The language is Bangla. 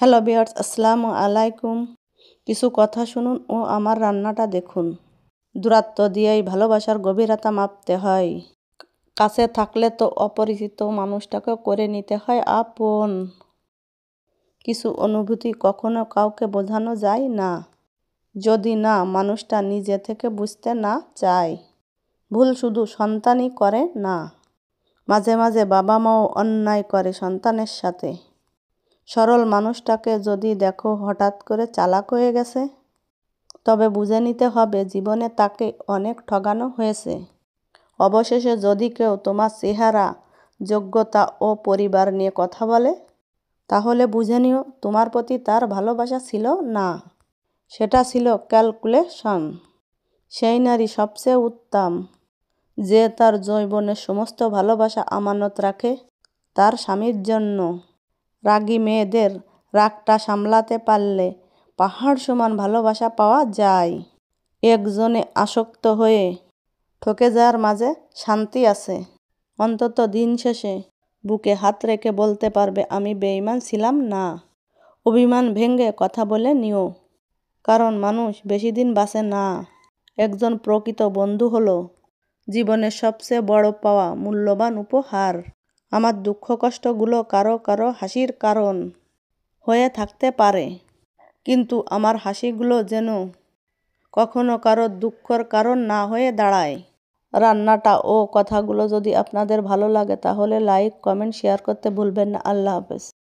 হ্যালো ভিউয়ার্স, আসসালামু আলাইকুম। কিছু কথা শুনুন ও আমার রান্নাটা দেখুন। দূরত্ব দিয়েই ভালোবাসার গভীরতা মাপতে হয়। কাছে থাকলে তো অপরিচিত মানুষটাকে করে নিতে হয় আপন। কিছু অনুভূতি কখনো কাউকে বোঝানো যায় না, যদি না মানুষটা নিজে থেকে বুঝতে না চায়। ভুল শুধু সন্তানই করে না, মাঝে মাঝে বাবা মাও অন্যায় করে সন্তানের সাথে। সরল মানুষটাকে যদি দেখো হঠাৎ করে চালাক হয়ে গেছে, তবে বুঝে নিতে হবে জীবনে তাকে অনেক ঠগানো হয়েছে। অবশেষে যদি কেউ তোমার চেহারা, যোগ্যতা ও পরিবার নিয়ে কথা বলে, তাহলে বুঝে নিও তোমার প্রতি তার ভালোবাসা ছিল না, সেটা ছিল ক্যালকুলেশন। সেই নারী সবচেয়ে উত্তম, যে তার যৌবনের সমস্ত ভালোবাসা আমানত রাখে তার স্বামীর জন্য। রাগী মেয়েদের রাগটা সামলাতে পারলে পাহাড় সমান ভালোবাসা পাওয়া যায়। একজনে আসক্ত হয়ে ঠকে যাওয়ার মাঝে শান্তি আছে। অন্তত দিন শেষে বুকে হাত রেখে বলতে পারবে, আমি বেঈমান ছিলাম না। অভিমান ভেঙে কথা বলে নিও, কারণ মানুষ বেশি দিন বাঁচে না। একজন প্রকৃত বন্ধু হলো জীবনের সবচেয়ে বড় পাওয়া, মূল্যবান উপহার। আমার দুঃখ কষ্টগুলো কারো কারো হাসির কারণ হয়ে থাকতে পারে, কিন্তু আমার হাসিগুলো যেন কখনো কারো দুঃখের কারণ না হয়ে দাঁড়ায়। রান্নাটা ও কথাগুলো যদি আপনাদের ভালো লাগে তাহলে লাইক, কমেন্ট, শেয়ার করতে ভুলবেন না। আল্লাহ হাফেজ।